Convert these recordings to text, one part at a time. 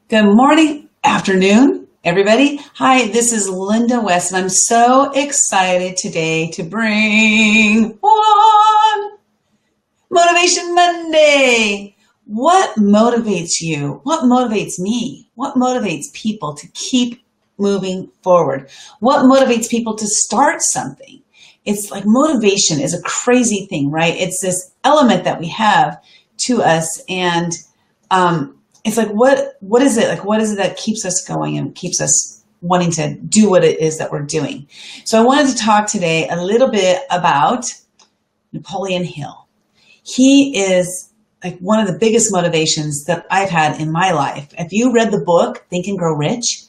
Good morning, afternoon, everybody. Hi, this is Linda West, and I'm so excited today to bring on Motivation Monday. What motivates you? What motivates me? What motivates people to keep moving forward? What motivates people to start something? It's like motivation is a crazy thing, right? It's this element that we have to us, and it's like what is it? Like what is it that keeps us going and keeps us wanting to do what it is that we're doing? So I wanted to talk today a little bit about Napoleon Hill. He is like one of the biggest motivations that I've had in my life. If you read the book, Think and Grow Rich,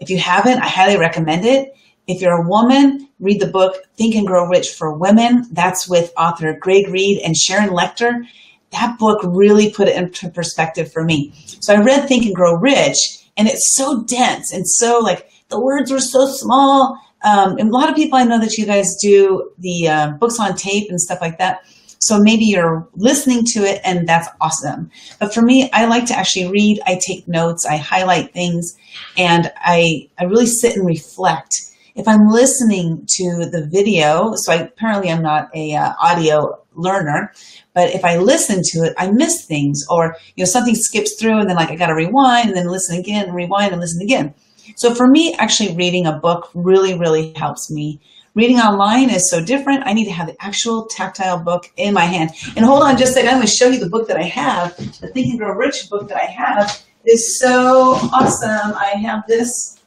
if you haven't, I highly recommend it. If you're a woman, read the book, Think and Grow Rich for Women. That's with author Greg Reed and Sharon Lechter. That book really put it into perspective for me. So I read Think and Grow Rich, and it's so dense and so like the words were so small. And a lot of people, I know that you guys do the books on tape and stuff like that. So maybe you're listening to it and that's awesome. But for me, I like to actually read. I take notes, I highlight things, and I really sit and reflect. If I'm listening to the video, so apparently I'm not a audio learner, but if I listen to it, I miss things, or something skips through, and then like I got to rewind and then listen again, and rewind and listen again. So for me, actually reading a book really, really helps me. Reading online is so different. I need to have the actual tactile book in my hand. And hold on just a second, I'm going to show you the book that I have. The Think and Grow Rich book that I have is so awesome. I have this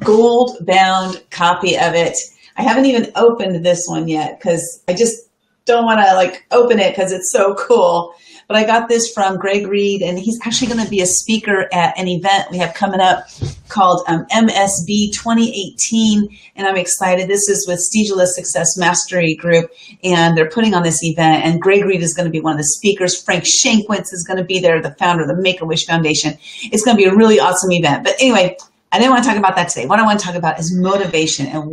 gold bound copy of it. I haven't even opened this one yet because I just don't want to open it because it's so cool. But I got this from Greg Reed, and he's actually going to be a speaker at an event we have coming up called MSB 2018, and I'm excited. This is with Stevia Success Mastery Group, and they're putting on this event, and Greg Reed is going to be one of the speakers. Frank Shankwitz is going to be there, the founder of the Make-A-Wish Foundation. It's going to be a really awesome event. But anyway, I didn't want to talk about that today. What I want to talk about is motivation and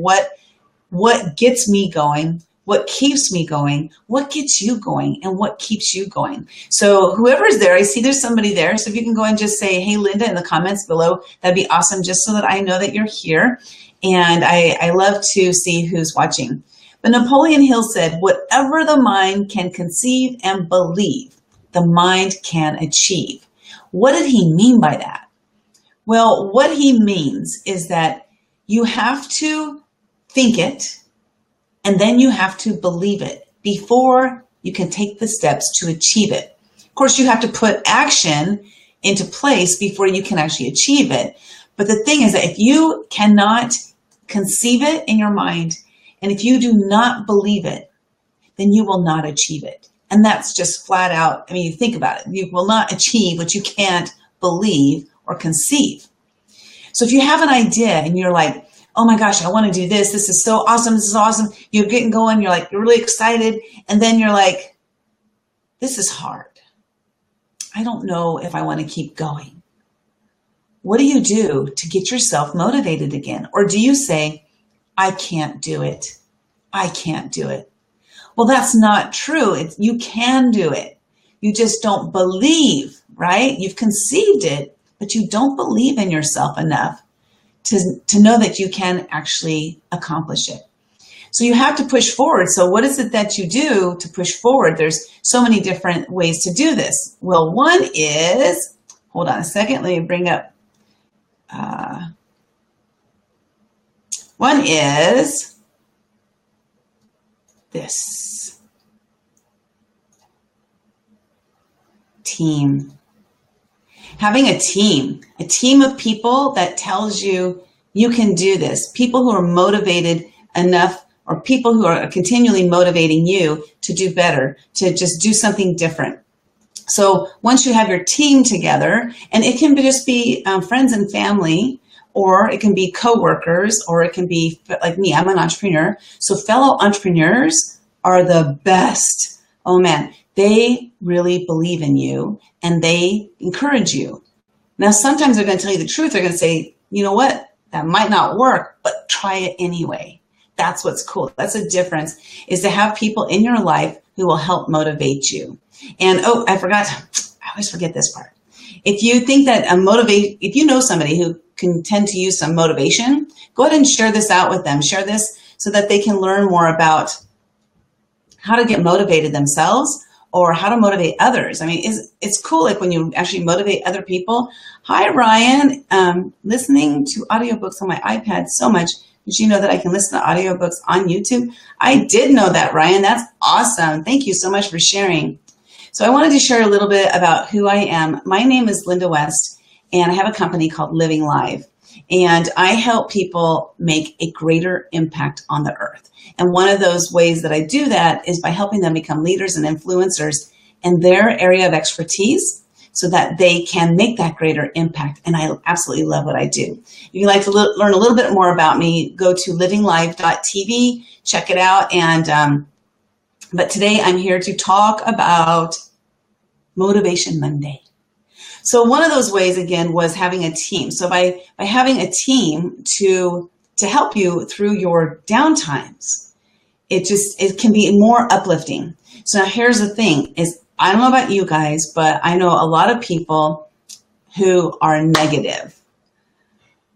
what gets me going, what keeps me going, what gets you going, and what keeps you going. So whoever's there, I see there's somebody there. So if you can go and just say, hey, Linda, in the comments below, that'd be awesome, just so that I know that you're here. And I love to see who's watching. But Napoleon Hill said, whatever the mind can conceive and believe, the mind can achieve. What did he mean by that? Well, what he means is that you have to think it, and then you have to believe it before you can take the steps to achieve it. Of course, you have to put action into place before you can actually achieve it. But the thing is that if you cannot conceive it in your mind, and if you do not believe it, then you will not achieve it. And that's just flat out, you think about it. You will not achieve what you can't believe or conceive. So if you have an idea and you're like, oh my gosh, I want to do this. This is so awesome. This is awesome. You're getting going. You're really excited. And then you're like, this is hard. I don't know if I want to keep going. What do you do to get yourself motivated again? Or do you say, I can't do it. I can't do it. Well, that's not true. You can do it. You just don't believe, right? You've conceived it, but you don't believe in yourself enough to know that you can actually accomplish it. So you have to push forward. So what is it that you do to push forward? There's so many different ways to do this. Well, one is, hold on a second, let me bring up, one is this. Team. Having a team of people that tells you you can do this, people who are motivated enough, or people who are continually motivating you to do better, to just do something different. So once you have your team together, and it can just be friends and family, or it can be coworkers, or it can be like me, I'm an entrepreneur. So fellow entrepreneurs are the best. Oh man, they really believe in you and they encourage you. Now, sometimes they're going to tell you the truth. They're going to say, you know what, that might not work, but try it anyway. That's what's cool. That's the difference, is to have people in your life who will help motivate you. And, oh, I forgot. I always forget this part. If you think that if you know somebody who can tend to use some motivation, go ahead and share this out with them. Share this so that they can learn more about how to get motivated themselves or how to motivate others. I mean, it's cool, like when you actually motivate other people. Hi, Ryan. Listening to audiobooks on my iPad so much. Did you know that I can listen to audiobooks on YouTube? I did know that, Ryan. That's awesome. Thank you so much for sharing. So I wanted to share a little bit about who I am. My name is Linda West, and I have a company called Living Live. And I help people make a greater impact on the earth. And one of those ways that I do that is by helping them become leaders and influencers in their area of expertise so that they can make that greater impact. And I absolutely love what I do. If you'd like to learn a little bit more about me, go to livinglive.tv, check it out. And but today I'm here to talk about Motivation Monday. So one of those ways, again, was having a team. So by having a team to help you through your downtimes, it can be more uplifting. So now here's the thing is, I don't know about you guys, but I know a lot of people who are negative,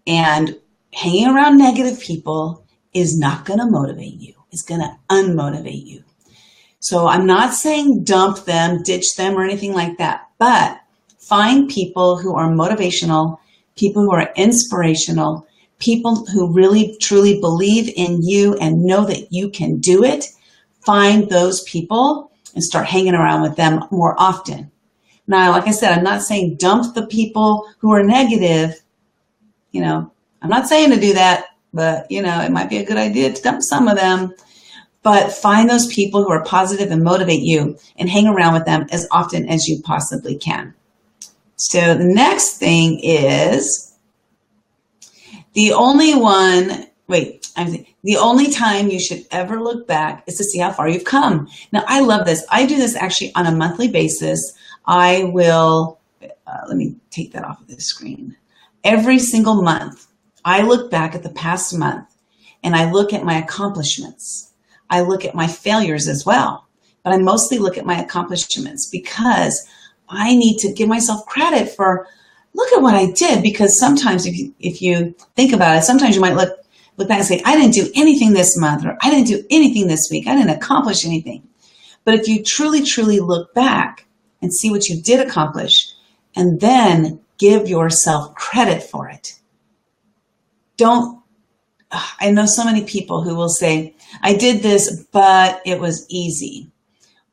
and hanging around negative people is not going to motivate you. It's going to unmotivate you. So I'm not saying dump them, ditch them, or anything like that, but find people who are motivational, people who are inspirational, people who really, truly believe in you and know that you can do it. Find those people and start hanging around with them more often. Now, like I said, I'm not saying dump the people who are negative. I'm not saying to do that, but, it might be a good idea to dump some of them. But find those people who are positive and motivate you and hang around with them as often as you possibly can. So the next thing is the only time you should ever look back is to see how far you've come. Now, I love this. I do this actually on a monthly basis. I will, let me take that off of the screen. Every single month, I look back at the past month and I look at my accomplishments. I look at my failures as well, but I mostly look at my accomplishments because I need to give myself credit for, look at what I did, because sometimes if you think about it, sometimes you might look back and say, I didn't do anything this month, or I didn't do anything this week. I didn't accomplish anything. But if you truly, truly look back and see what you did accomplish and then give yourself credit for it. I know so many people who will say, I did this, but it was easy.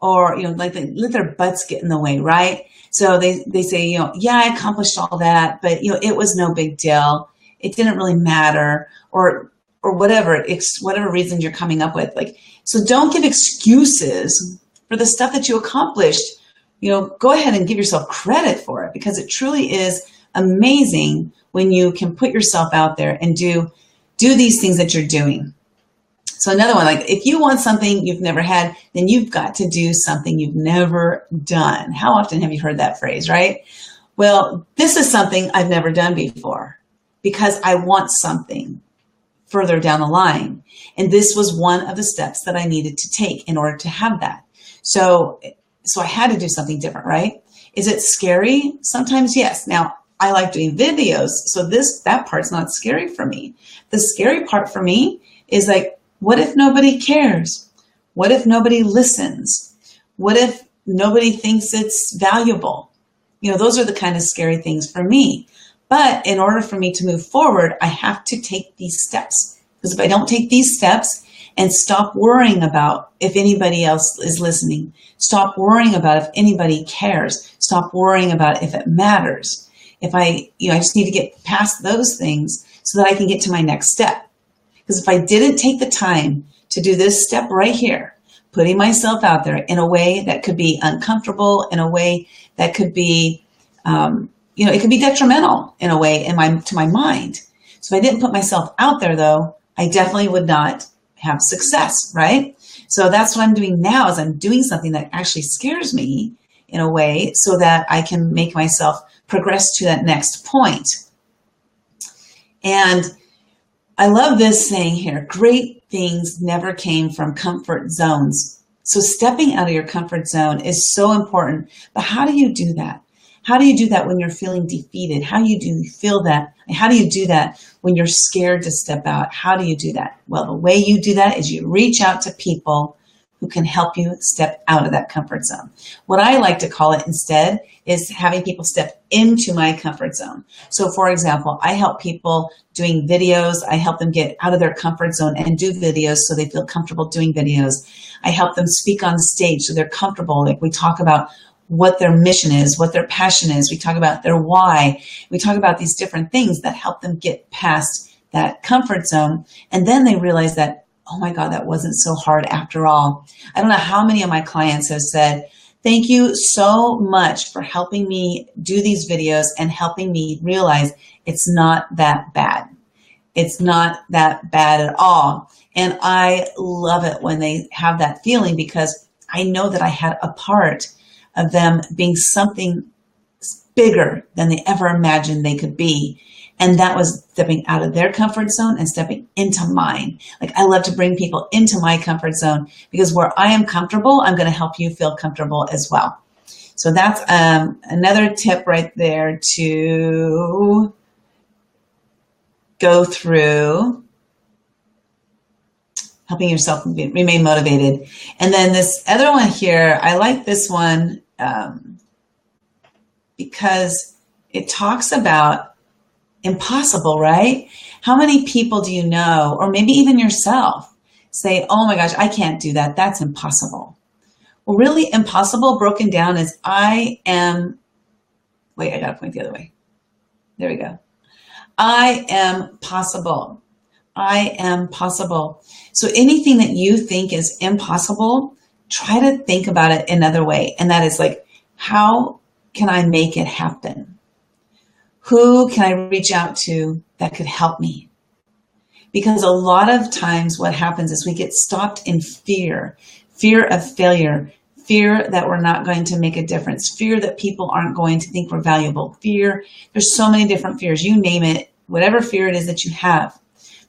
Or, like they let their butts get in the way, right? So they say, yeah, I accomplished all that, but, it was no big deal. It didn't really matter, or whatever reason you're coming up with. So don't give excuses for the stuff that you accomplished. Go ahead and give yourself credit for it, because it truly is amazing when you can put yourself out there and do these things that you're doing. So another one, if you want something you've never had, then you've got to do something you've never done. How often have you heard that phrase, right? Well, this is something I've never done before because I want something further down the line. And this was one of the steps that I needed to take in order to have that. So I had to do something different, right? Is it scary? Sometimes, yes. Now, I like doing videos, so that part's not scary for me. The scary part for me is what if nobody cares? What if nobody listens? What if nobody thinks it's valuable? Those are the kind of scary things for me. But in order for me to move forward, I have to take these steps. Because if I don't take these steps and stop worrying about if anybody else is listening, stop worrying about if anybody cares, stop worrying about if it matters. If I just need to get past those things so that I can get to my next step. Because if I didn't take the time to do this step right here, putting myself out there in a way that could be uncomfortable, in a way that could be, it could be detrimental in a way to my mind. So if I didn't put myself out there, though, I definitely would not have success, right? So that's what I'm doing now is I'm doing something that actually scares me in a way so that I can make myself progress to that next point. And I love this saying here, great things never came from comfort zones. So stepping out of your comfort zone is so important. But how do you do that? How do you do that when you're feeling defeated? How do you feel that? How do you do that when you're scared to step out? How do you do that? Well, the way you do that is you reach out to people who can help you step out of that comfort zone. What I like to call it instead is having people step into my comfort zone. So for example, I help people doing videos. I help them get out of their comfort zone and do videos so they feel comfortable doing videos. I help them speak on stage so they're comfortable. Like we talk about what their mission is, what their passion is. We talk about their why. We talk about these different things that help them get past that comfort zone. And then they realize that, oh my God, that wasn't so hard after all. I don't know how many of my clients have said, thank you so much for helping me do these videos and helping me realize it's not that bad. It's not that bad at all. And I love it when they have that feeling because I know that I had a part of them being something bigger than they ever imagined they could be. And that was stepping out of their comfort zone and stepping into mine. Like I love to bring people into my comfort zone because where I am comfortable, I'm going to help you feel comfortable as well. So that's another tip right there to go through helping yourself remain motivated. And then this other one here, I like this one because it talks about impossible, right? How many people do you know, or maybe even yourself, say, oh my gosh, I can't do that. That's impossible. Well, really impossible broken down is I am, wait, I got to point the other way. There we go. I am possible. I am possible. So anything that you think is impossible, try to think about it another way. And that is like, how can I make it happen? Who can I reach out to that could help me? Because a lot of times what happens is we get stopped in fear of failure, fear that we're not going to make a difference, fear that people aren't going to think we're valuable, fear. There's so many different fears. You name it, whatever fear it is that you have.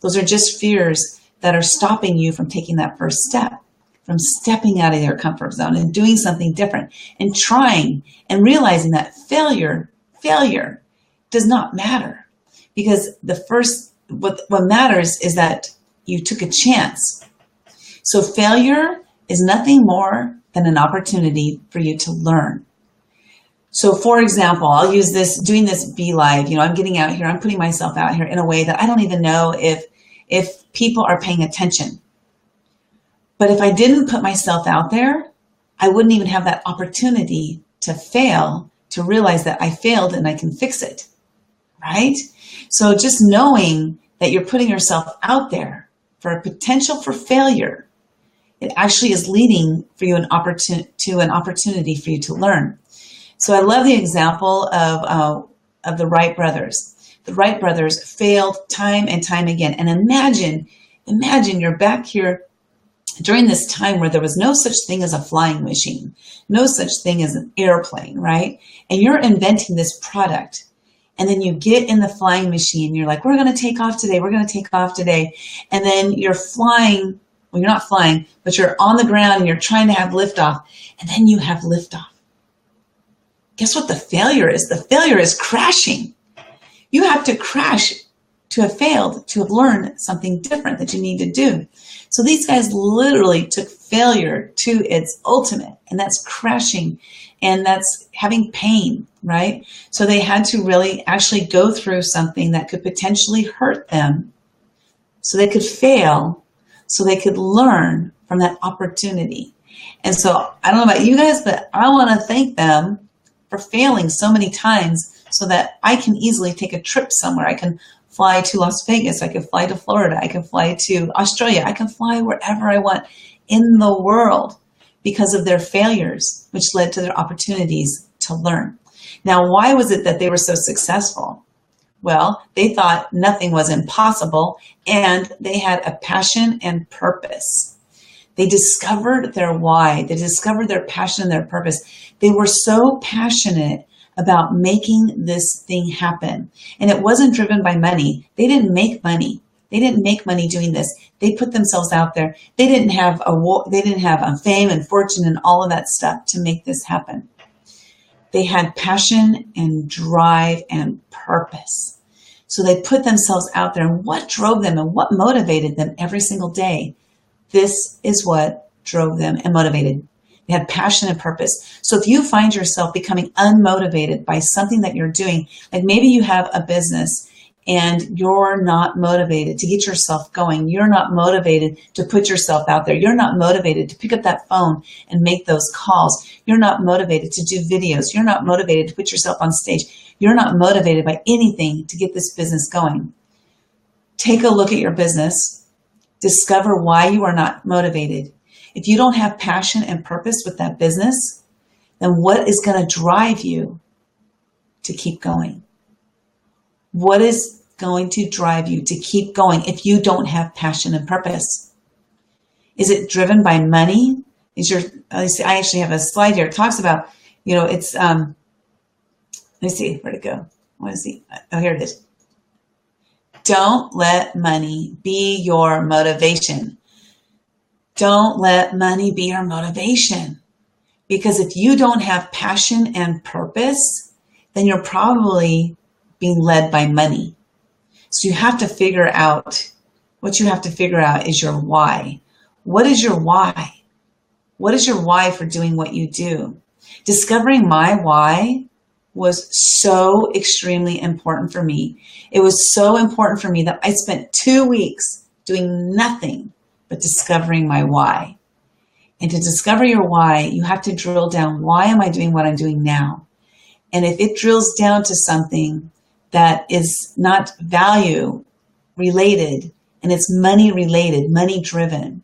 Those are just fears that are stopping you from taking that first step, from stepping out of your comfort zone and doing something different and trying and realizing that failure does not matter, because what matters is that you took a chance. So failure is nothing more than an opportunity for you to learn. So for example, I'll use this, doing this Be Live, I'm getting out here, I'm putting myself out here in a way that I don't even know if people are paying attention. But if I didn't put myself out there, I wouldn't even have that opportunity to fail, to realize that I failed and I can fix it. Right? So just knowing that you're putting yourself out there for a potential for failure, it actually is leading for you an opportunity for you to learn. So I love the example of the Wright brothers. The Wright brothers failed time and time again. And imagine you're back here during this time where there was no such thing as a flying machine, no such thing as an airplane, right? And you're inventing this product. And then you get in the flying machine. You're like, we're going to take off today. We're going to take off today. And then you're flying. Well, you're not flying, but you're on the ground and you're trying to have liftoff. And then you have liftoff. Guess what the failure is? The failure is crashing. You have to crash to have failed, to have learned something different that you need to do. So these guys literally took failure to its ultimate, and that's crashing, and that's having pain, right? So they had to really actually go through something that could potentially hurt them so they could fail, so they could learn from that opportunity. And so I don't know about you guys, but I want to thank them for failing so many times so that I can easily take a trip somewhere. I can fly to Las Vegas. I can fly to Florida. I can fly to Australia. I can fly wherever I want in the world because of their failures, which led to their opportunities to learn. Now, why was it that they were so successful? Well, they thought nothing was impossible, and they had a passion and purpose. They discovered their why. They discovered their passion and their purpose. They were so passionate about making this thing happen. And it wasn't driven by money. They didn't make money. They didn't make money doing this. They put themselves out there. They didn't have a fame and fortune and all of that stuff to make this happen. They had passion and drive and purpose. So they put themselves out there, and what drove them and what motivated them every single day? This is what drove them and motivated. They had passion and purpose. So if you find yourself becoming unmotivated by something that you're doing, like maybe you have a business and you're not motivated to get yourself going. You're not motivated to put yourself out there. You're not motivated to pick up that phone and make those calls. You're not motivated to do videos. You're not motivated to put yourself on stage. You're not motivated by anything to get this business going. Take a look at your business. Discover why you are not motivated. If you don't have passion and purpose with that business, then what is going to drive you to keep going? What is going to drive you to keep going if you don't have passion and purpose? Is it driven by money? I actually have a slide here. It talks about, it's, let me see, where'd it go? What is he? Oh, here it is. Don't let money be your motivation. Don't let money be your motivation. Because if you don't have passion and purpose, then you're probably being led by money. So you have to figure out, what you have to figure out is your why. What is your why? What is your why for doing what you do? Discovering my why was so extremely important for me. It was so important for me that I spent 2 weeks doing nothing but discovering my why. And to discover your why, you have to drill down, why am I doing what I'm doing now? And if it drills down to something that is not value related and it's money related, money driven,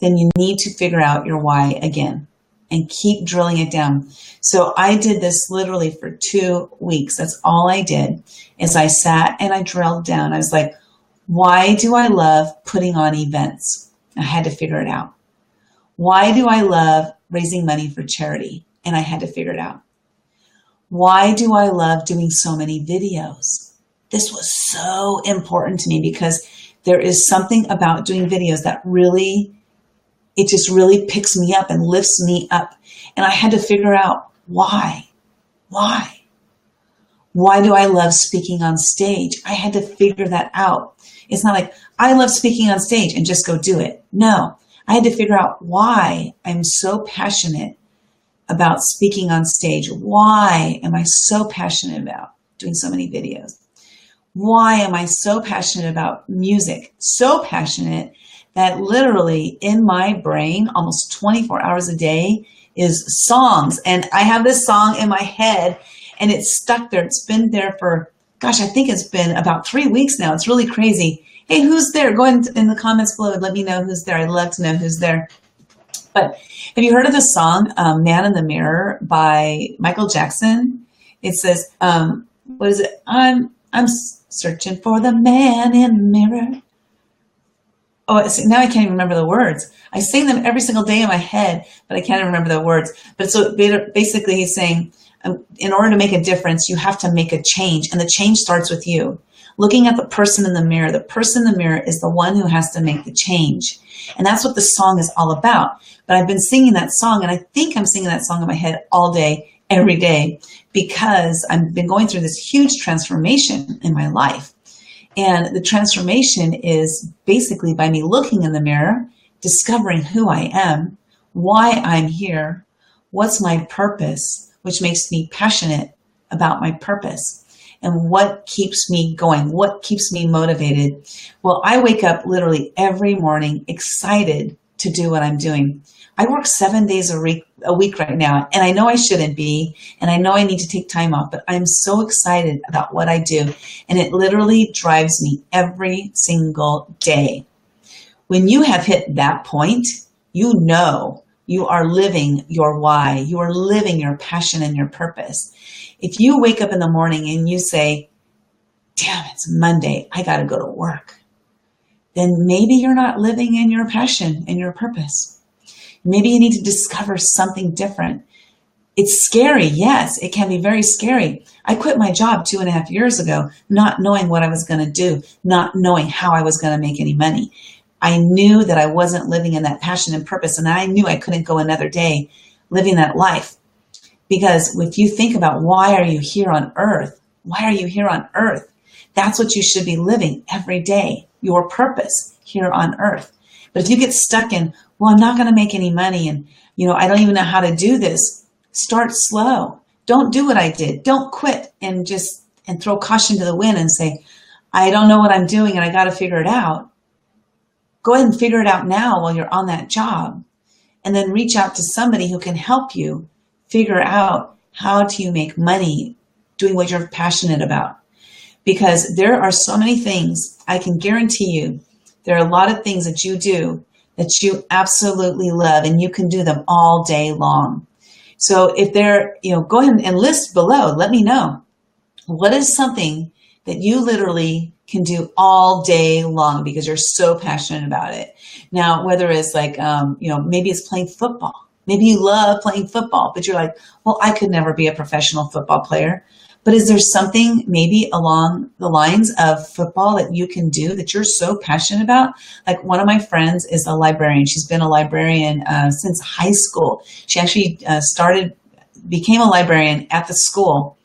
then you need to figure out your why again and keep drilling it down. So I did this literally for 2 weeks. That's all I did is I sat and I drilled down. I was like, why do I love putting on events? I had to figure it out. Why do I love raising money for charity? And I had to figure it out. Why do I love doing so many videos? This was so important to me because there is something about doing videos that it just really picks me up and lifts me up. And I had to figure out why. Why? Why do I love speaking on stage? I had to figure that out. It's not like I love speaking on stage and just go do it. No, I had to figure out why I'm so passionate about speaking on stage. Why am I so passionate about doing so many videos? Why am I so passionate about music? So passionate that literally in my brain, almost 24 hours a day is songs. And I have this song in my head and it's stuck there. It's been there for, gosh, I think it's been about 3 weeks now. It's really crazy. Hey, who's there? Go ahead in the comments below and let me know who's there. I'd love to know who's there. But have you heard of the song Man in the Mirror by Michael Jackson? It says, what is it? I'm searching for the man in the mirror. Oh, now I can't even remember the words. I sing them every single day in my head, but I can't even remember the words. But so basically he's saying, in order to make a difference, you have to make a change. And the change starts with you. Looking at the person in the mirror. The person in the mirror is the one who has to make the change. And that's what the song is all about. But I've been singing that song, and I think I'm singing that song in my head all day, every day, because I've been going through this huge transformation in my life. And the transformation is basically by me looking in the mirror, discovering who I am, why I'm here, what's my purpose, which makes me passionate about my purpose, and what keeps me going, what keeps me motivated. Well, I wake up literally every morning excited to do what I'm doing. I work 7 days a week right now, and I know I shouldn't be, and I know I need to take time off, but I'm so excited about what I do, and it literally drives me every single day. When you have hit that point, you know you are living your why. You are living your passion and your purpose. If you wake up in the morning and you say, damn, it's Monday, I got to go to work, then maybe you're not living in your passion and your purpose. Maybe you need to discover something different. It's scary. Yes, it can be very scary. I quit my job 2.5 years ago, not knowing what I was going to do, not knowing how I was going to make any money. I knew that I wasn't living in that passion and purpose, and I knew I couldn't go another day living that life. Because if you think about why are you here on earth? Why are you here on earth? That's what you should be living every day, your purpose here on earth. But if you get stuck in, well, I'm not going to make any money and, I don't even know how to do this. Start slow. Don't do what I did. Don't quit and throw caution to the wind and say, I don't know what I'm doing and I got to figure it out. Go ahead and figure it out now while you're on that job, and then reach out to somebody who can help you figure out how to make money doing what you're passionate about. Because there are so many things, I can guarantee you, there are a lot of things that you do that you absolutely love, and you can do them all day long. So if go ahead and list below, let me know. What is something that you literally can do all day long because you're so passionate about it? Now, whether it's like, maybe it's playing football. Maybe you love playing football, but you're like, well, I could never be a professional football player. But is there something maybe along the lines of football that you can do that you're so passionate about? Like, one of my friends is a librarian. She's been a librarian since high school. She actually became a librarian at the school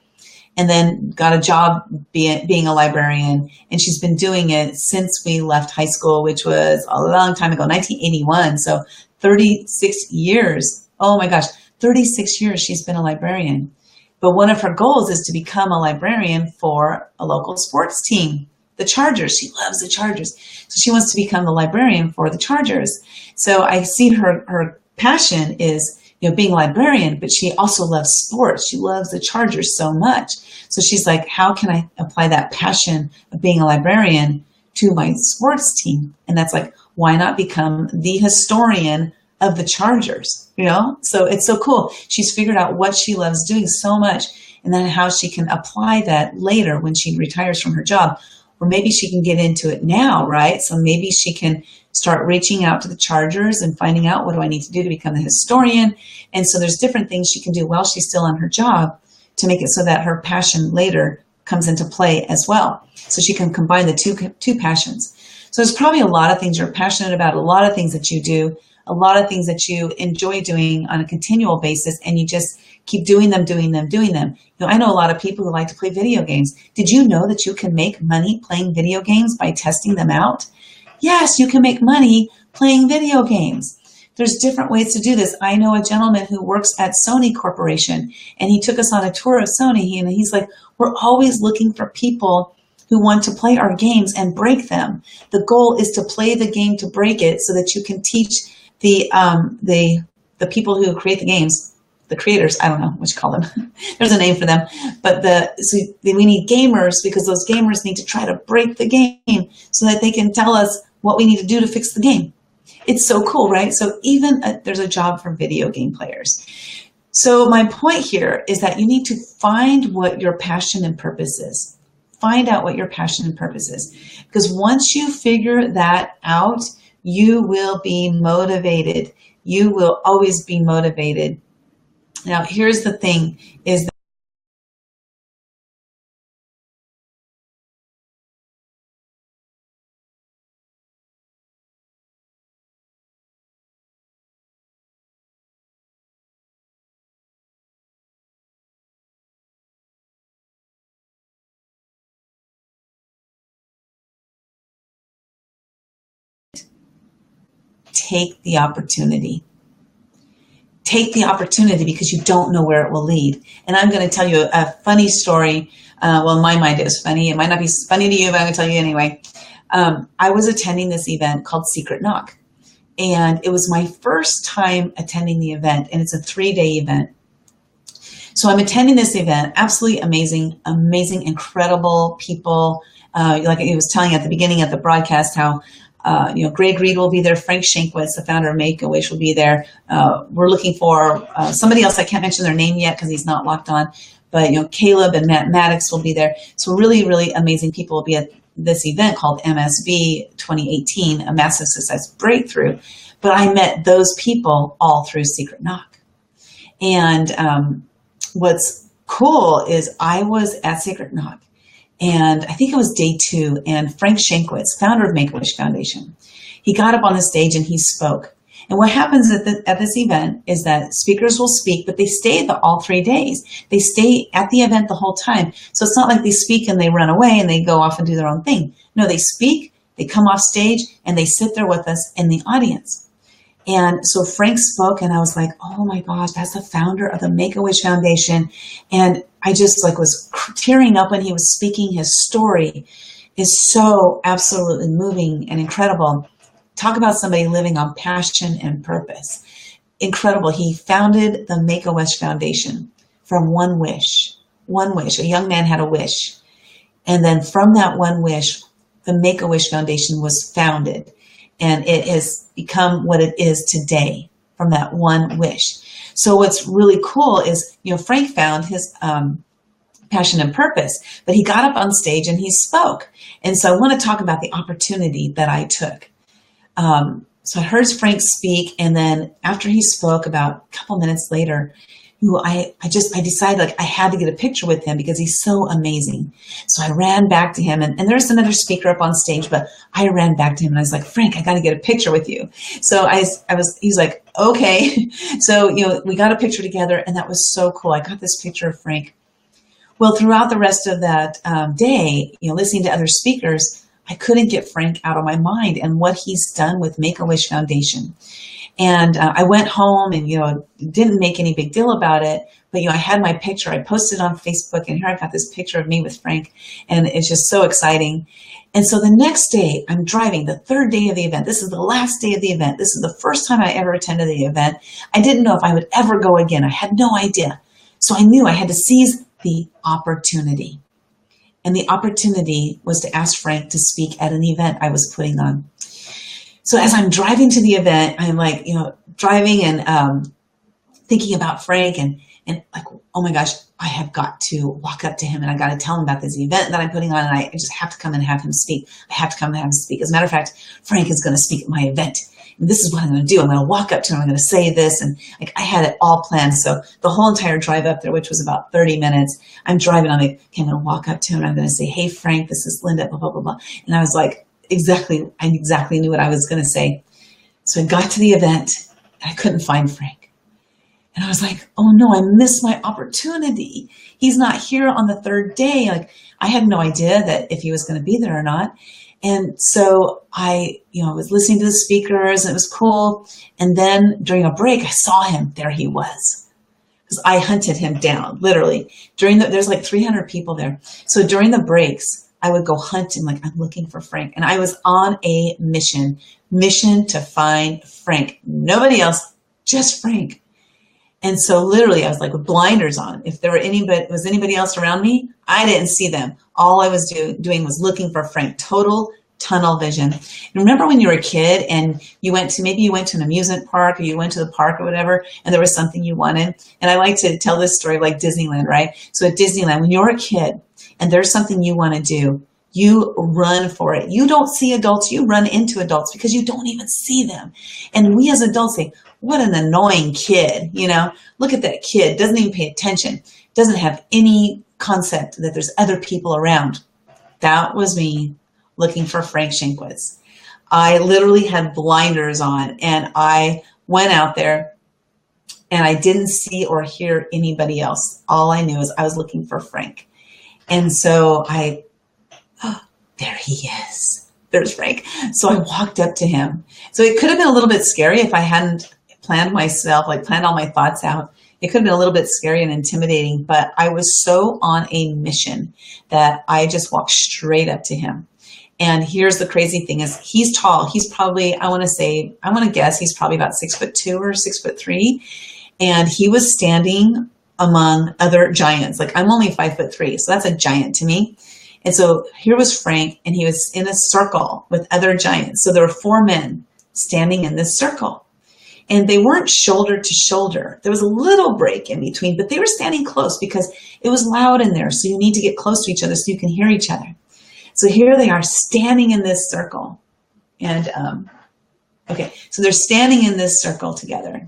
and then got a job being a librarian. And she's been doing it since we left high school, which was a long time ago, 1981. So 36 years. Oh my gosh, 36 years she's been a librarian. But one of her goals is to become a librarian for a local sports team, the Chargers. She loves the Chargers. So she wants to become the librarian for the Chargers. So I see her passion is, being a librarian, but she also loves sports. She loves the Chargers so much. So she's like, how can I apply that passion of being a librarian to my sports team? And that's like, why not become the historian of the Chargers, So it's so cool. She's figured out what she loves doing so much, and then how she can apply that later when she retires from her job. Or maybe she can get into it now, right? So maybe she can start reaching out to the Chargers and finding out, what do I need to do to become a historian? And so there's different things she can do while she's still on her job to make it so that her passion later comes into play as well. So she can combine the two passions. So there's probably a lot of things you're passionate about, a lot of things that you do, a lot of things that you enjoy doing on a continual basis, and you just keep doing them. I know a lot of people who like to play video games. Did you know that you can make money playing video games by testing them out? Yes, you can make money playing video games. There's different ways to do this. I know a gentleman who works at Sony Corporation, and he took us on a tour of Sony, and he's like, we're always looking for people who want to play our games and break them. The goal is to play the game to break it so that you can teach the people who create the games, the creators, I don't know what you call them. There's a name for them. But we need gamers, because those gamers need to try to break the game so that they can tell us what we need to do to fix the game. It's so cool, right? So even there's a job for video game players. So my point here is that you need to find what your passion and purpose is. Find out what your passion and purpose is. Because once you figure that out, you will be motivated. You will always be motivated. Now, here's the thing, is that take the opportunity. Take the opportunity, because you don't know where it will lead. And I'm going to tell you a funny story. Well, in my mind, it was funny. It might not be funny to you, but I'm going to tell you anyway. I was attending this event called Secret Knock. And it was my first time attending the event, and it's a 3-day event. So I'm attending this event, absolutely amazing, incredible people. Like I was telling you at the beginning of the broadcast, how Greg Reed will be there. Frank Shankwitz, the founder of Make-A-Wish, will be there. We're looking for somebody else. I can't mention their name yet because he's not locked on. But Caleb and Matt Maddox will be there. So really, really amazing people will be at this event called MSB 2018, a massive success breakthrough. But I met those people all through Secret Knock. And what's cool is I was at Secret Knock, and I think it was day 2, and Frank Shankwitz, founder of Make-A-Wish Foundation, he got up on the stage and he spoke. And what happens at this event is that speakers will speak, but they stay all 3 days. They stay at the event the whole time. So it's not like they speak and they run away and they go off and do their own thing. No, they speak, they come off stage, and they sit there with us in the audience. And so Frank spoke, and I was like, oh my gosh, that's the founder of the Make-A-Wish Foundation. And I just like was tearing up when he was speaking. His story is so absolutely moving and incredible. Talk about somebody living on passion and purpose. Incredible. He founded the Make-A-Wish Foundation from one wish. One wish. A young man had a wish. And then from that one wish, the Make-A-Wish Foundation was founded. And it has become what it is today from that one wish. So what's really cool is, Frank found his passion and purpose, but he got up on stage and he spoke. And so I want to talk about the opportunity that I took. So I heard Frank speak, and then after he spoke, about a couple minutes later, I decided like I had to get a picture with him because he's so amazing. So I ran back to him, and there's another speaker up on stage, but I ran back to him and I was like, Frank, I got to get a picture with you. So he's like, okay. So, we got a picture together, and that was so cool. I got this picture of Frank. Well, throughout the rest of that day, listening to other speakers, I couldn't get Frank out of my mind and what he's done with Make-A-Wish Foundation. And I went home and, didn't make any big deal about it. But, I had my picture. I posted on Facebook, and here I got this picture of me with Frank. And it's just so exciting. And so the next day, I'm driving, the third day of the event. This is the last day of the event. This is the first time I ever attended the event. I didn't know if I would ever go again. I had no idea. So I knew I had to seize the opportunity. And the opportunity was to ask Frank to speak at an event I was putting on. So as I'm driving to the event, I'm like, driving and thinking about Frank and like, oh my gosh, I have got to walk up to him and I got to tell him about this event that I'm putting on, and I just have to come and have him speak. I have to come and have him speak. As a matter of fact, Frank is going to speak at my event. And this is what I'm going to do. I'm going to walk up to him. I'm going to say this. And like, I had it all planned. So the whole entire drive up there, which was about 30 minutes, I'm driving. I'm like, okay, I'm going to walk up to him. And I'm going to say, hey, Frank, this is Linda, blah, blah, blah, blah. And I was like, I exactly knew what I was going to say. So I got to the event and I couldn't find Frank. And I was like, oh no, I missed my opportunity. He's not here on the third day. Like, I had no idea that if he was going to be there or not. And so I was listening to the speakers, and it was cool. And then during a break, I saw him. There he was. Because I hunted him down, literally. There's like 300 people there. So during the breaks, I would go hunt him, like, I'm looking for Frank. And I was on a mission to find Frank. Nobody else, just Frank. And so literally I was like with blinders on. If there was anybody else around me, I didn't see them. All I was doing was looking for Frank. Total tunnel vision. And remember when you were a kid and maybe you went to an amusement park, or you went to the park or whatever, and there was something you wanted. And I like to tell this story like Disneyland, right? So at Disneyland, when you're a kid and there's something you want to do, you run for it. You don't see adults, you run into adults because you don't even see them. And we as adults say, what an annoying kid, look at that kid, doesn't even pay attention, doesn't have any concept that there's other people around. That was me looking for Frank Shinkwitz. I literally had blinders on, and I went out there and I didn't see or hear anybody else. All I knew is I was looking for Frank. And so there he is. There's Frank. So I walked up to him. So it could have been a little bit scary if I hadn't planned all my thoughts out. It could have been a little bit scary and intimidating, but I was so on a mission that I just walked straight up to him. And here's the crazy thing is he's tall. He's probably, I want to guess he's probably about 6'2" or 6'3". And he was standing among other giants. Like, I'm only 5'3", so that's a giant to me. And so here was Frank, and he was in a circle with other giants. So there were 4 men standing in this circle, and they weren't shoulder to shoulder. There was a little break in between, but they were standing close because it was loud in there. So you need to get close to each other so you can hear each other. So here they are standing in this circle. And, okay, so they're standing in this circle together.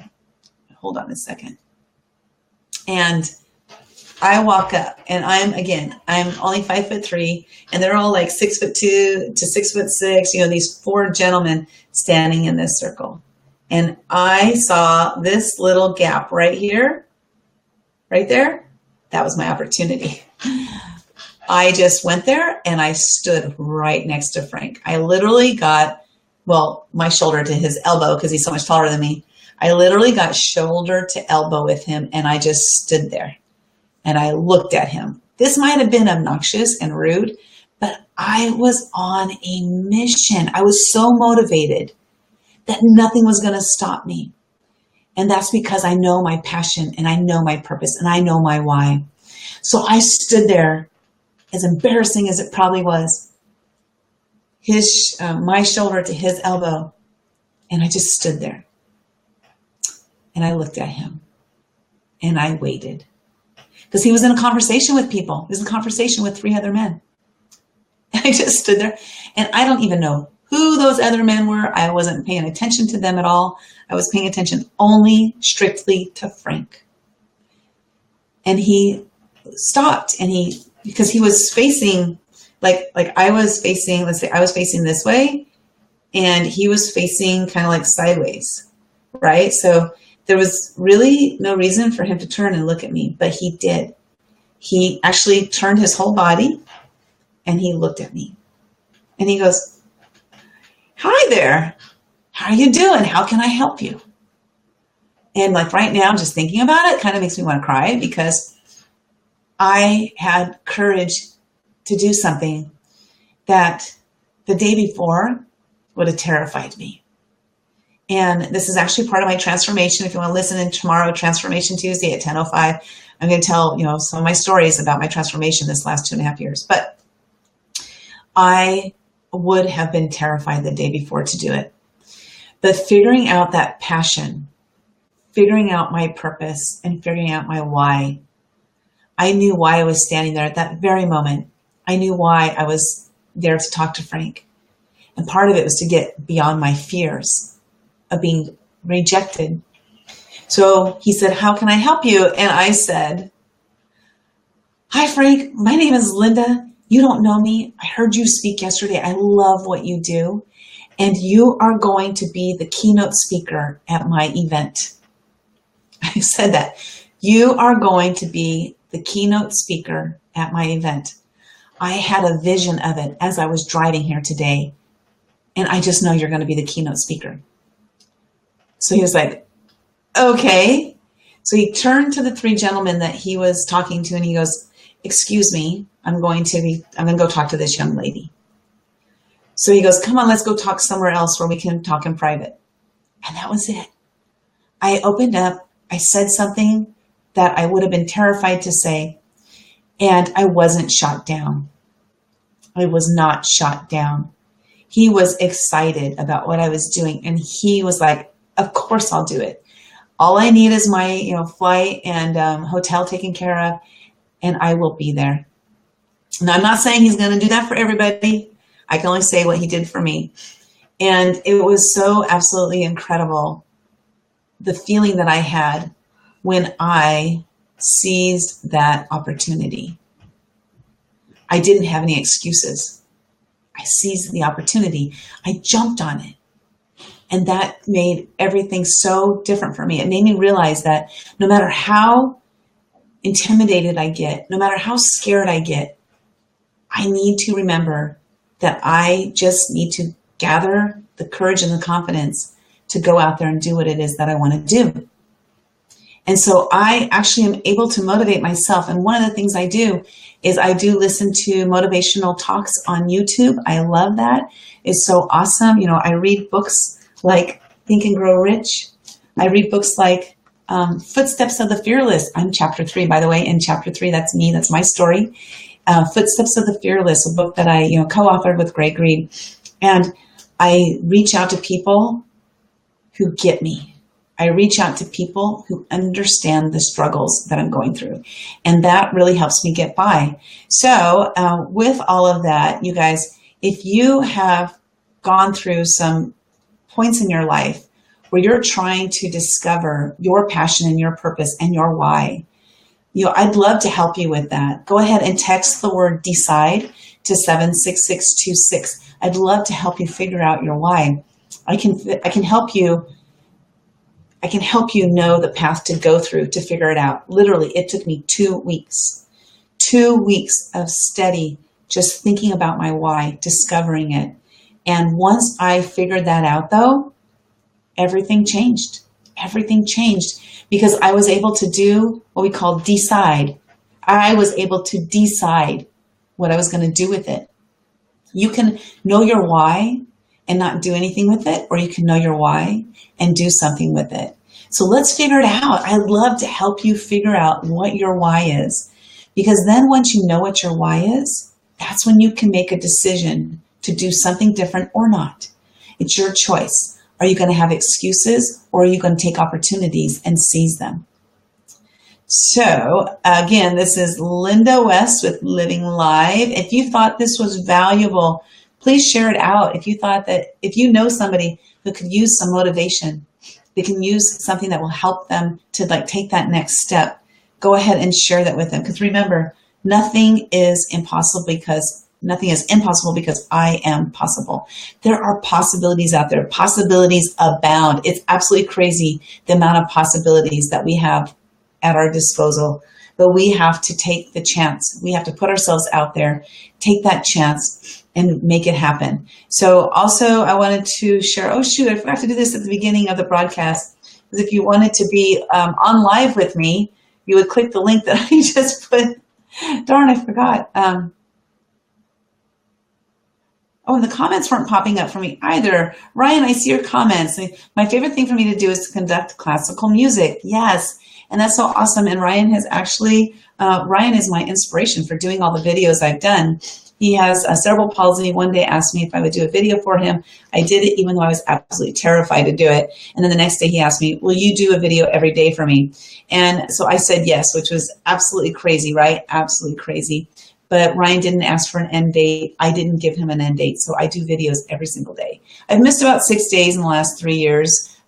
Hold on a second. And I walk up, and I'm only 5'3", and they're all like 6'2" to 6'6". These 4 gentlemen standing in this circle. And I saw this little gap right here, right there. That was my opportunity. I just went there and I stood right next to Frank. I literally got, well, my shoulder to his elbow because he's so much taller than me. I literally got shoulder to elbow with him and I just stood there and I looked at him. This might have been obnoxious and rude, but I was on a mission. I was so motivated that nothing was going to stop me. And that's because I know my passion and I know my purpose and I know my why. So I stood there, as embarrassing as it probably was, my shoulder to his elbow. And I just stood there and I looked at him and I waited because he was in a conversation with people. He was in a conversation with 3 other men. And I just stood there and I don't even know who those other men were. I wasn't paying attention to them at all. I was paying attention only strictly to Frank. And he stopped and because he was facing, like I was facing, let's say I was facing this way and he was facing kind of like sideways, right? So there was really no reason for him to turn and look at me, but he did. He actually turned his whole body and he looked at me and he goes, "Hi there. How are you doing? How can I help you?" And like right now, just thinking about it kind of makes me want to cry because I had courage to do something that the day before would have terrified me. And this is actually part of my transformation. If you want to listen in tomorrow, Transformation Tuesday at 10:05, I'm going to tell, some of my stories about my transformation this last 2.5 years. But I would have been terrified the day before to do it. But figuring out that passion, figuring out my purpose, and figuring out my why, I knew why I was standing there at that very moment. I knew why I was there to talk to Frank. And part of it was to get beyond my fears of being rejected. So he said, "How can I help you?" And I said, "Hi, Frank. My name is Linda. You don't know me. I heard you speak yesterday. I love what you do. And you are going to be the keynote speaker at my event." I said that. "You are going to be the keynote speaker at my event. I had a vision of it as I was driving here today. And I just know you're going to be the keynote speaker." So he was like, "Okay." So he turned to the 3 gentlemen that he was talking to and he goes, "Excuse me, I'm going to go talk to this young lady." So he goes, "Come on, let's go talk somewhere else where we can talk in private." And that was it. I opened up, I said something that I would have been terrified to say, and I wasn't shot down. I was not shot down. He was excited about what I was doing, and he was like, "Of course I'll do it. All I need is my flight and hotel taken care of, and I will be there." Now, I'm not saying he's going to do that for everybody. I can only say what he did for me. And it was so absolutely incredible, the feeling that I had when I seized that opportunity. I didn't have any excuses. I seized the opportunity. I jumped on it. And that made everything so different for me. It made me realize that no matter how intimidated I get, no matter how scared I get, I need to remember that I just need to gather the courage and the confidence to go out there and do what it is that I want to do. And so I actually am able to motivate myself. And one of the things I do is I do listen to motivational talks on YouTube. I love that. It's so awesome. I read books like Think and Grow Rich. I read books like Footsteps of the Fearless. I'm chapter 3, by the way. In chapter 3, that's me. That's my story. Footsteps of the Fearless, a book that I co-authored with Greg Reed. And I reach out to people who get me. I reach out to people who understand the struggles that I'm going through. And that really helps me get by. So with all of that, you guys, if you have gone through some points in your life where you're trying to discover your passion and your purpose and your why, I'd love to help you with that. Go ahead and text the word DECIDE to 76626. I'd love to help you figure out your why. I can help you I can help you know the path to go through to figure it out. Literally, it took me 2 weeks. 2 weeks of steady, just thinking about my why, discovering it. And once I figured that out, though, everything changed. Everything changed because I was able to do what we call decide. I was able to decide what I was going to do with it. You can know your why and not do anything with it, or you can know your why and do something with it. So let's figure it out. I love to help you figure out what your why is, because then once you know what your why is, that's when you can make a decision to do something different or not. It's your choice. Are you going to have excuses, or are you going to take opportunities and seize them? So again, this is Linda West with Living Live. If you thought this was valuable, please share it out. If you thought that, if you know somebody who could use some motivation, they can use something that will help them to take that next step, go ahead and share that with them. Because remember, nothing is impossible because I am possible. There are possibilities out there. Possibilities abound. It's absolutely crazy the amount of possibilities that we have at our disposal. But we have to take the chance. We have to put ourselves out there, take that chance, and make it happen. So also I wanted to share, oh shoot, I forgot to do this at the beginning of the broadcast. Because if you wanted to be on live with me, you would click the link that I just put. Darn, I forgot. Oh, and the comments weren't popping up for me either. Ryan, I see your comments. My favorite thing for me to do is to conduct classical music. Yes, and that's so awesome. And Ryan has actually, Ryan is my inspiration for doing all the videos I've done. He has cerebral palsy. One day asked me if I would do a video for him. I did it even though I was absolutely terrified to do it. And then the next day he asked me, will you do a video every day for me? And so I said yes, which was absolutely crazy, right? Absolutely crazy. But Ryan didn't ask for an end date. I didn't give him an end date. So I do videos every single day. I've missed about 6 days in the last 3 years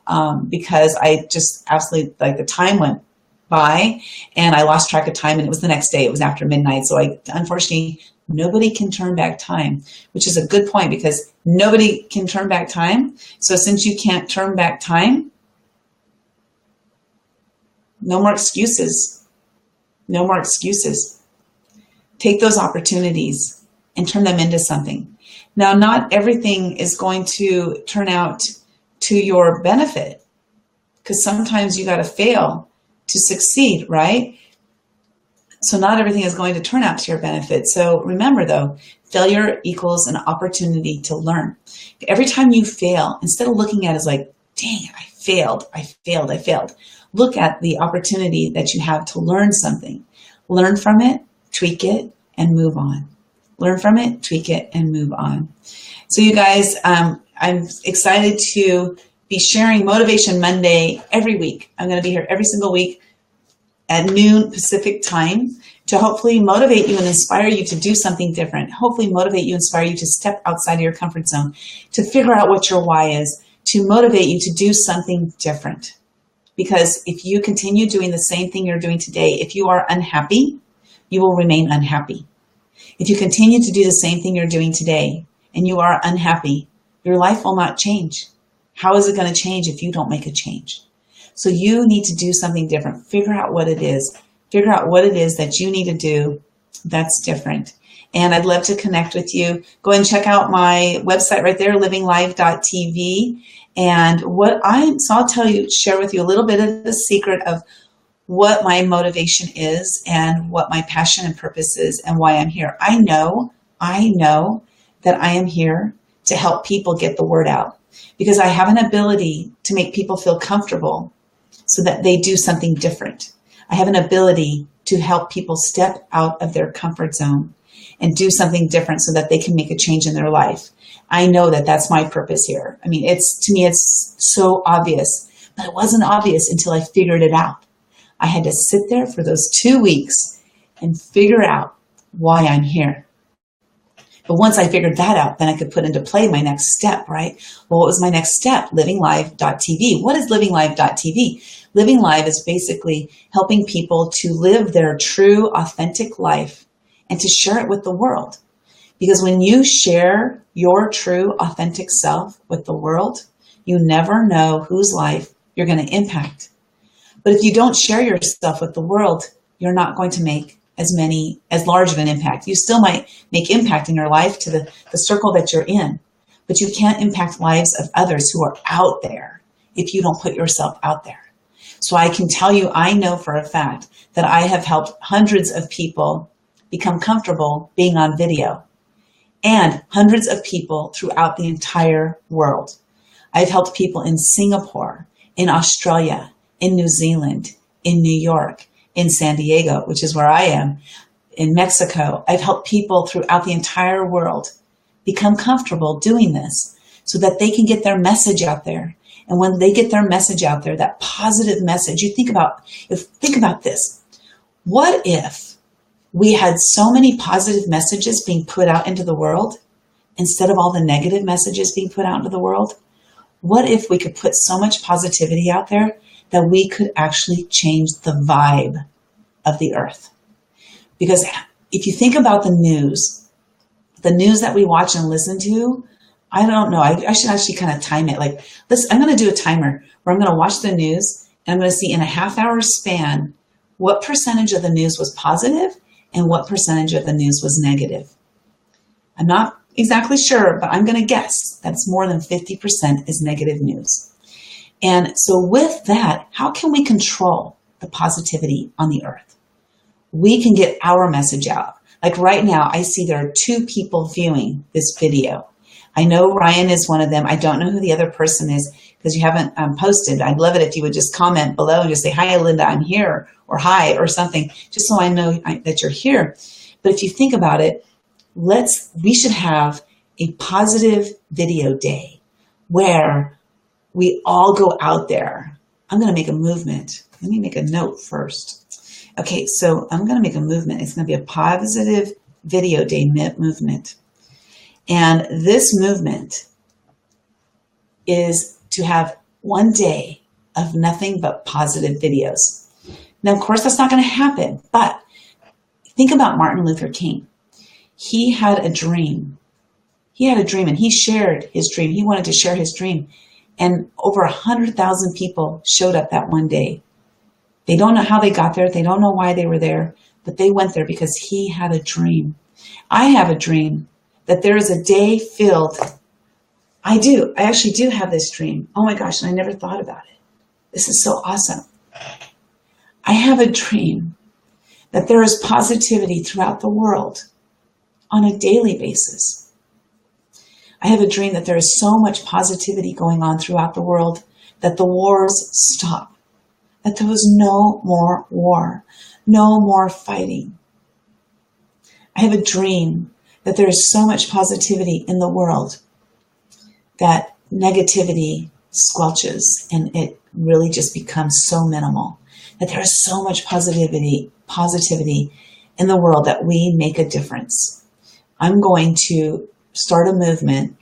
because I just absolutely, the time went by and I lost track of time, and it was the next day. It was after midnight. So unfortunately, nobody can turn back time, which is a good point because nobody can turn back time. So since you can't turn back time, no more excuses. No more excuses. Take those opportunities and turn them into something. Now, not everything is going to turn out to your benefit because sometimes you got to fail to succeed, right? So not everything is going to turn out to your benefit. So remember though, failure equals an opportunity to learn. Every time you fail, instead of looking at it as like, dang, I failed. Look at the opportunity that you have to learn something. Learn from it, tweak it, and move on. Learn from it, tweak it, and move on. So you guys, I'm excited to be sharing Motivation Monday every week. I'm going to be here every single week at noon Pacific time to hopefully motivate you and inspire you to do something different. Hopefully motivate you, inspire you to step outside of your comfort zone, to figure out what your why is, to motivate you to do something different. Because if you continue doing the same thing you're doing today, if you are unhappy, you will remain unhappy. If you continue to do the same thing you're doing today and you are unhappy, your life will not change. How is it going to change if you don't make a change? So you need to do something different. Figure out what it is. Figure out what it is that you need to do that's different. And I'd love to connect with you. Go and check out my website right there, livinglive.tv. And so I'll share with you a little bit of the secret of what my motivation is and what my passion and purpose is and why I'm here. I know that I am here to help people get the word out because I have an ability to make people feel comfortable so that they do something different. I have an ability to help people step out of their comfort zone and do something different so that they can make a change in their life. I know that that's my purpose here. I mean, to me, it's so obvious, but it wasn't obvious until I figured it out. I had to sit there for those 2 weeks and figure out why I'm here. But once I figured that out, then I could put into play my next step, right? Well, what was my next step? Livinglive.tv. What is livinglive.tv? Living Live is basically helping people to live their true, authentic life and to share it with the world. Because when you share your true, authentic self with the world, you never know whose life you're going to impact. But if you don't share yourself with the world, you're not going to make as large of an impact. You still might make impact in your life to the circle that you're in, but you can't impact lives of others who are out there if you don't put yourself out there. So I can tell you, I know for a fact that I have helped hundreds of people become comfortable being on video, and hundreds of people throughout the entire world. I've helped people in Singapore, in Australia, in New Zealand, in New York, in San Diego, which is where I am, in Mexico. I've helped people throughout the entire world become comfortable doing this so that they can get their message out there. And when they get their message out there, that positive message, think about this. What if we had so many positive messages being put out into the world instead of all the negative messages being put out into the world? What if we could put so much positivity out there that we could actually change the vibe of the earth? Because if you think about the news that we watch and listen to, I don't know, I should actually kind of time it. Like, I'm going to do a timer where I'm going to watch the news and I'm going to see in a half-hour span what percentage of the news was positive and what percentage of the news was negative. I'm not exactly sure, but I'm going to guess that's more than 50% is negative news. And so with that, how can we control the positivity on the earth? We can get our message out. Like right now, I see there are 2 people viewing this video. I know Ryan is one of them. I don't know who the other person is because you haven't posted. I'd love it if you would just comment below and just say, hi, Linda, I'm here, or hi, or something, just so I know that you're here. But if you think about it, we should have a positive video day where we all go out there. I'm going to make a movement. Let me make a note first. Okay, so I'm going to make a movement. It's going to be a positive video day movement. And this movement is to have one day of nothing but positive videos. Now, of course, that's not going to happen, but think about Martin Luther King. He had a dream. He had a dream and he shared his dream. He wanted to share his dream. And over 100,000 people showed up that one day. They don't know how they got there. They don't know why they were there, but they went there because he had a dream. I have a dream that there is a day filled. I actually do have this dream. Oh my gosh, and I never thought about it. This is so awesome. I have a dream that there is positivity throughout the world on a daily basis. I have a dream that there is so much positivity going on throughout the world that the wars stop, that there was no more war, no more fighting. I have a dream that there is so much positivity in the world that negativity squelches and it really just becomes so minimal, that there is so much positivity in the world that we make a difference. I'm going to start a movement,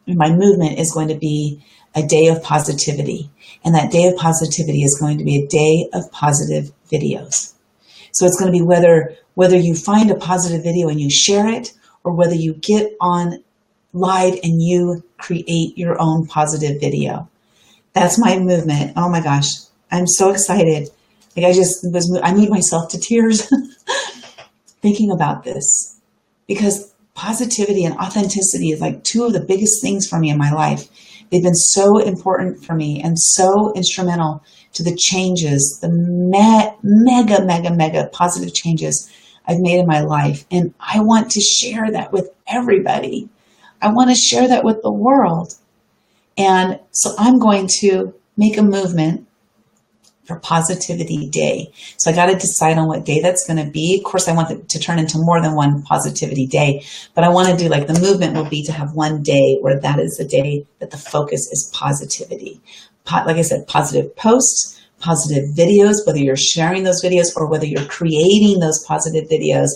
and my movement is going to be a day of positivity. And that day of positivity is going to be a day of positive videos. So it's going to be whether you find a positive video and you share it, or whether you get on live and you create your own positive video. That's my movement. Oh my gosh, I'm so excited. Like I moved myself to tears thinking about this, because positivity and authenticity is like 2 of the biggest things for me in my life. They've been so important for me and so instrumental to the changes, the mega positive changes I've made in my life. And I want to share that with everybody. I want to share that with the world. And so I'm going to make a movement for Positivity Day. So I got to decide on what day that's going to be. Of course, I want it to turn into more than one Positivity Day, but I want to do, like, the movement will be to have one day where that is the day that the focus is positivity. Like I said, positive posts, positive videos, whether you're sharing those videos or whether you're creating those positive videos.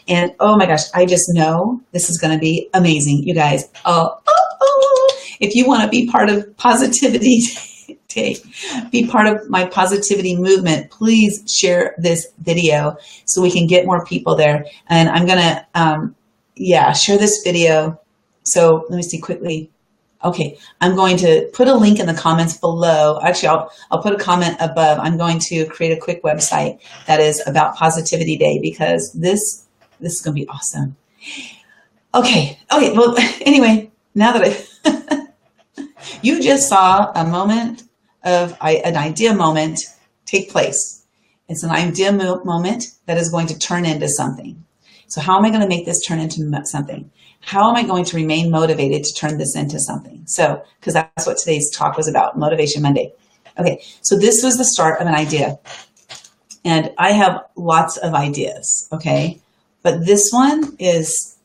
And oh my gosh, I just know this is going to be amazing, you guys. If you want to be part of Positivity Day, be part of my positivity movement, please share this video so we can get more people there. And I'm going to, share this video. So let me see quickly. Okay, I'm going to put a link in the comments below. Actually, I'll put a comment above. I'm going to create a quick website that is about Positivity Day, because this is going to be awesome. Okay. Well, anyway, now that you just saw a moment of an idea moment take place. It's an idea moment that is going to turn into something. So how am I going to make this turn into something? How am I going to remain motivated to turn this into something? So, because that's what today's talk was about, Motivation Monday. Okay, so this was the start of an idea. And I have lots of ideas, okay? But this one is,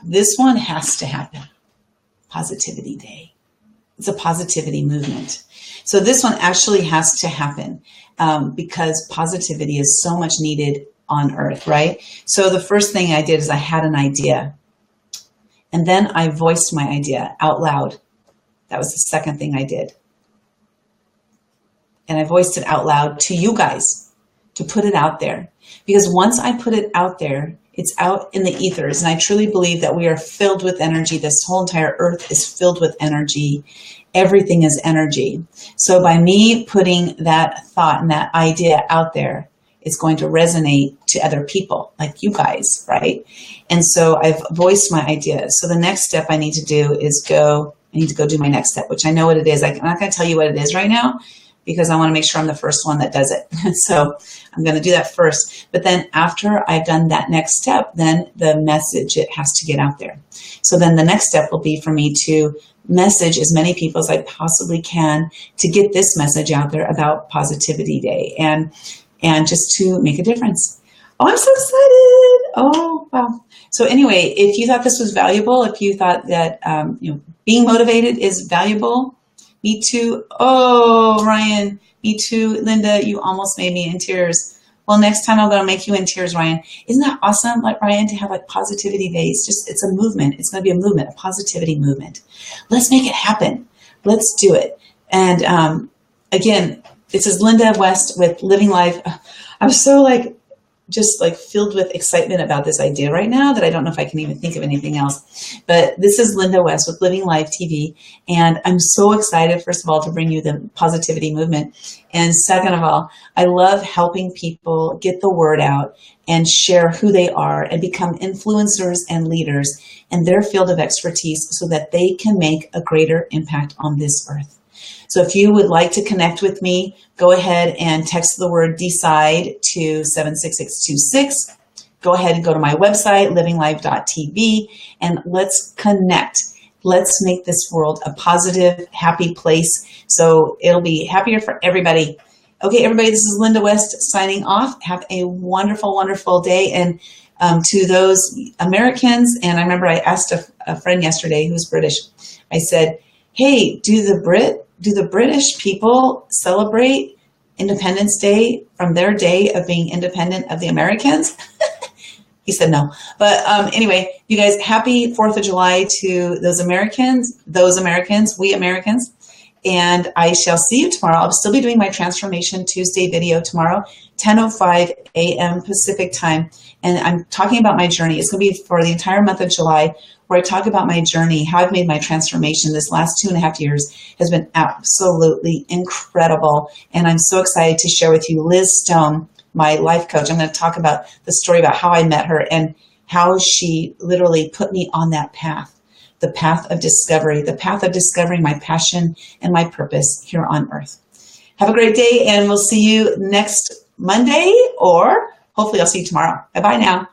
this one has to happen. Positivity Day. It's a positivity movement. So this one actually has to happen because positivity is so much needed on earth, right? So the first thing I did is I had an idea, and then I voiced my idea out loud. That was the second thing I did. And I voiced it out loud to you guys to put it out there, because once I put it out there, it's out in the ethers. And I truly believe that we are filled with energy. This whole entire earth is filled with energy. Everything is energy. So by me putting that thought and that idea out there, it's going to resonate to other people like you guys, right? And so I've voiced my ideas. So the next step I need to do is I need to go do my next step, which I know what it is. I'm not going to tell you what it is right now, because I want to make sure I'm the first one that does it. So I'm going to do that first. But then after I've done that next step, then the message, it has to get out there. So then the next step will be for me to message as many people as I possibly can to get this message out there about Positivity Day and just to make a difference. Oh, I'm so excited. Oh, wow. So anyway, if you thought this was valuable, if you thought that being motivated is valuable, me too. Oh, Ryan, me too. Linda, you almost made me in tears. Well, next time I'm going to make you in tears, Ryan. Isn't that awesome, like Ryan, to have like Positivity Days? It's a movement. It's going to be a movement, a positivity movement. Let's make it happen. Let's do it. And again, this is Linda West with Living Life. I'm so just filled with excitement about this idea right now that I don't know if I can even think of anything else. But this is Linda West with Living Life TV. And I'm so excited, first of all, to bring you the positivity movement. And second of all, I love helping people get the word out and share who they are and become influencers and leaders in their field of expertise so that they can make a greater impact on this earth. So if you would like to connect with me, go ahead and text the word DECIDE to 76626. Go ahead and go to my website, livinglife.tv, and let's connect. Let's make this world a positive, happy place so it'll be happier for everybody. Okay, everybody, this is Linda West signing off. Have a wonderful, wonderful day. And to those Americans, and I remember I asked a friend yesterday who's British, I said, hey, do the British people celebrate Independence Day from their day of being independent of the Americans? He said no. But anyway, you guys, happy 4th of July to those Americans, we Americans. And I shall see you tomorrow. I'll still be doing my Transformation Tuesday video tomorrow, 10:05 a.m. Pacific time. And I'm talking about my journey. It's going to be for the entire month of July, where I talk about my journey, how I've made my transformation this last 2.5 years has been absolutely incredible. And I'm so excited to share with you Liz Stone, my life coach. I'm going to talk about the story about how I met her and how she literally put me on that path, the path of discovery, the path of discovering my passion and my purpose here on earth. Have a great day, and we'll see you next Monday, or hopefully I'll see you tomorrow. Bye-bye now.